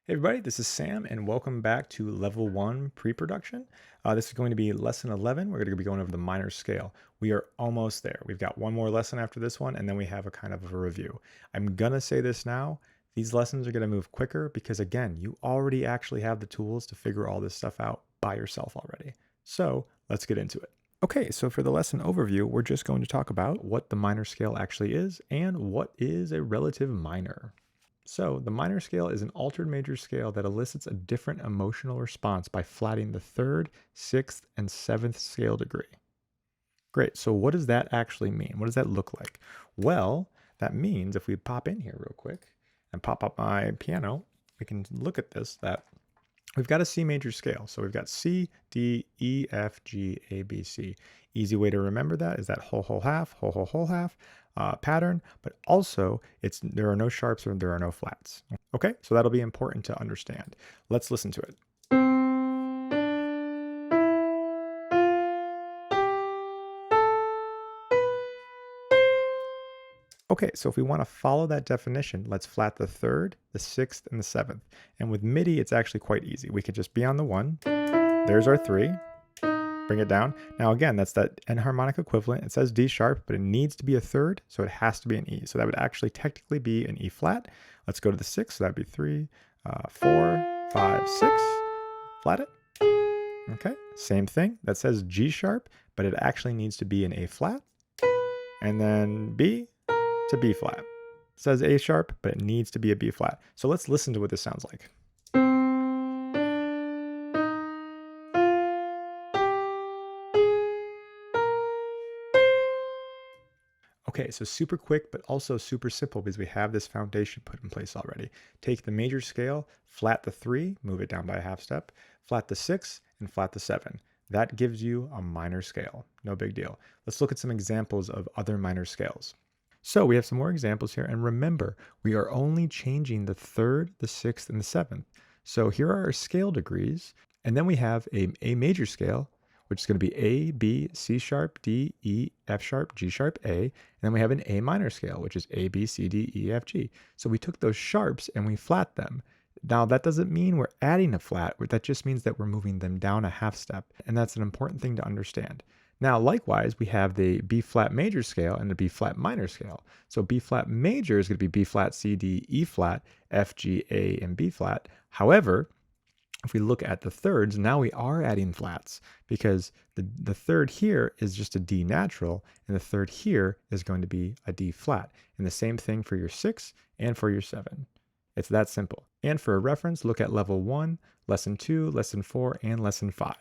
Hey everybody, this is Sam and welcome back to Level 1 Pre-Production. This is going to be Lesson 11. We're going to be going over the minor scale. We are almost there. We've got one more lesson after this one and then we have a kind of a review. I'm going to say this now. These lessons are going to move quicker because again, you already actually have the tools to figure all this stuff out by yourself already. So let's get into it. Okay, so for the lesson overview, we're just going to talk about what the minor scale actually is and what is a relative minor. So, the minor scale is an altered major scale that elicits a different emotional response by flatting the third, sixth, and seventh scale degree. Great, so what does that actually mean? What does that look like? Well, that means if we pop in here real quick and pop up my piano, we can look at this, that we've got a C major scale. So we've got C, D, E, F, G, A, B, C. Easy way to remember that is that whole, whole, half, whole, whole, whole, half pattern, but also there are no sharps or there are no flats. Okay, so that'll be important to understand. Let's listen to it. Okay, so if we want to follow that definition, let's flat the third, the sixth, and the seventh. And with MIDI, it's actually quite easy. We could just be on the one. There's our three. Bring it down. Now again, that's that enharmonic equivalent. It says D sharp, but it needs to be a third, so it has to be an E. So that would actually technically be an E flat. Let's go to the sixth, so that'd be 3, 4, 5, 6. Flat it. Okay, same thing. That says G sharp, but it actually needs to be an A flat. And then B to B flat. It says A sharp, but it needs to be a B flat. So let's listen to what this sounds like. Okay, so super quick, but also super simple because we have this foundation put in place already. Take the major scale, flat the 3, move it down by a half step, flat the 6, and flat the 7. That gives you a minor scale. No big deal. Let's look at some examples of other minor scales. So we have some more examples here, and remember, we are only changing the 3rd, the 6th, and the 7th. So here are our scale degrees, and then we have a major scale, which is going to be A, B, C sharp, D, E, F sharp, G sharp, A. And then we have an A minor scale, which is A, B, C, D, E, F, G. So we took those sharps and we flat them. Now that doesn't mean we're adding a flat, that just means that we're moving them down a half step. And that's an important thing to understand. Now, likewise, we have the B flat major scale and the B flat minor scale. So B flat major is going to be B flat, C, D, E flat, F, G, A, and B flat. However, if we look at the thirds, now we are adding flats because the third here is just a D natural and the third here is going to be a D flat. And the same thing for your 6 and for your 7. It's that simple. And for a reference, look at level 1, lesson 2, lesson 4, and lesson 5.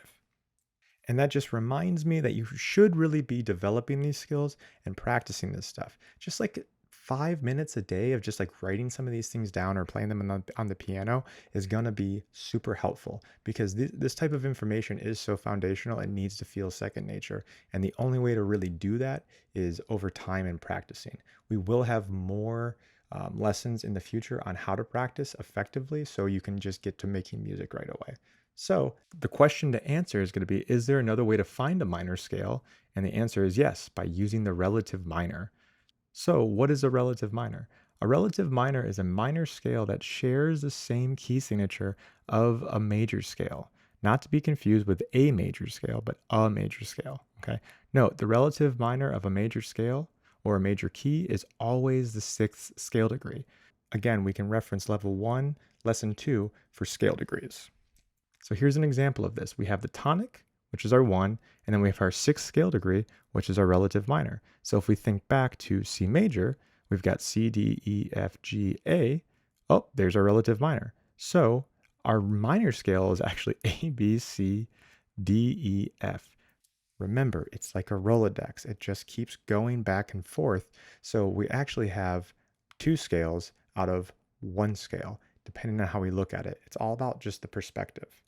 And that just reminds me that you should really be developing these skills and practicing this stuff. Just like 5 minutes a day of just like writing some of these things down or playing them on the piano is going to be super helpful because this type of information is so foundational. It needs to feel second nature. And the only way to really do that is over time and practicing. We will have more lessons in the future on how to practice effectively so you can just get to making music right away. So the question to answer is going to be, is there another way to find a minor scale? And the answer is yes, by using the relative minor. So what is a relative minor? A relative minor is a minor scale that shares the same key signature of a major scale, not to be confused with a major scale, but a major scale, okay? Note, the relative minor of a major scale or a major key is always the 6th scale degree. Again, we can reference level 1, lesson 2 for scale degrees. So here's an example of this. We have the tonic, which is our 1, and then we have our 6th scale degree, which is our relative minor. So if we think back to C major, we've got C, D, E, F, G, A. Oh, there's our relative minor. So our minor scale is actually A, B, C, D, E, F. Remember, it's like a Rolodex. It just keeps going back and forth. So we actually have 2 scales out of 1 scale, depending on how we look at it. It's all about just the perspective.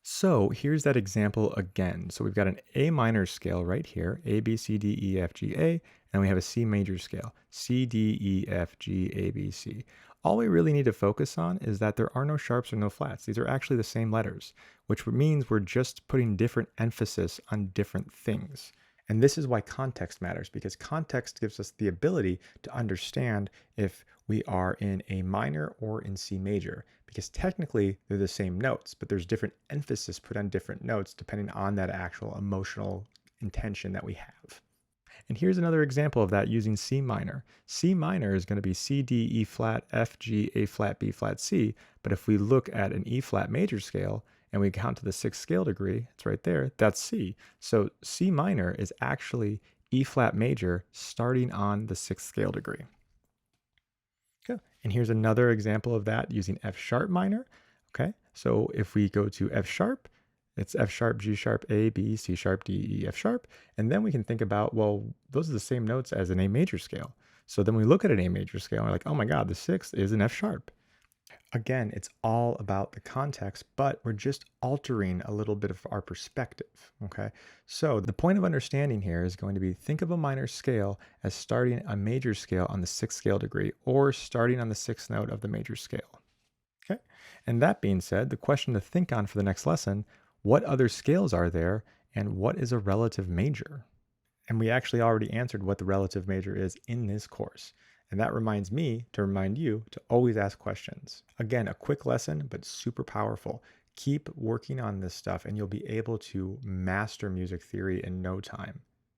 So here's that example again. So we've got an A minor scale right here, A, B, C, D, E, F, G, A, and we have a C major scale, C, D, E, F, G, A, B, C. All we really need to focus on is that there are no sharps or no flats. These are actually the same letters, which means we're just putting different emphasis on different things. And this is why context matters, because context gives us the ability to understand if we are in A minor or in C major, because technically they're the same notes, but there's different emphasis put on different notes depending on that actual emotional intention that we have. And here's another example of that using C minor. C minor is going to be C, D, E flat, F, G, A flat, B flat, C. But if we look at an E flat major scale and we count to the sixth scale degree, it's right there, that's C. So C minor is actually E flat major starting on the sixth scale degree. Okay. And here's another example of that using F sharp minor. Okay. So if we go to F sharp, it's F sharp, G sharp, A, B, C sharp, D, E, F sharp. And then we can think about, well, those are the same notes as an A major scale. So then we look at an A major scale and we're like, oh my God, the sixth is an F sharp. Again, it's all about the context, but we're just altering a little bit of our perspective, okay? So the point of understanding here is going to be, think of a minor scale as starting a major scale on the sixth scale degree or starting on the sixth note of the major scale, okay? And that being said, the question to think on for the next lesson, what other scales are there and what is a relative major? And we actually already answered what the relative major is in this course. And that reminds me to remind you to always ask questions. Again, a quick lesson, but super powerful. Keep working on this stuff and you'll be able to master music theory in no time.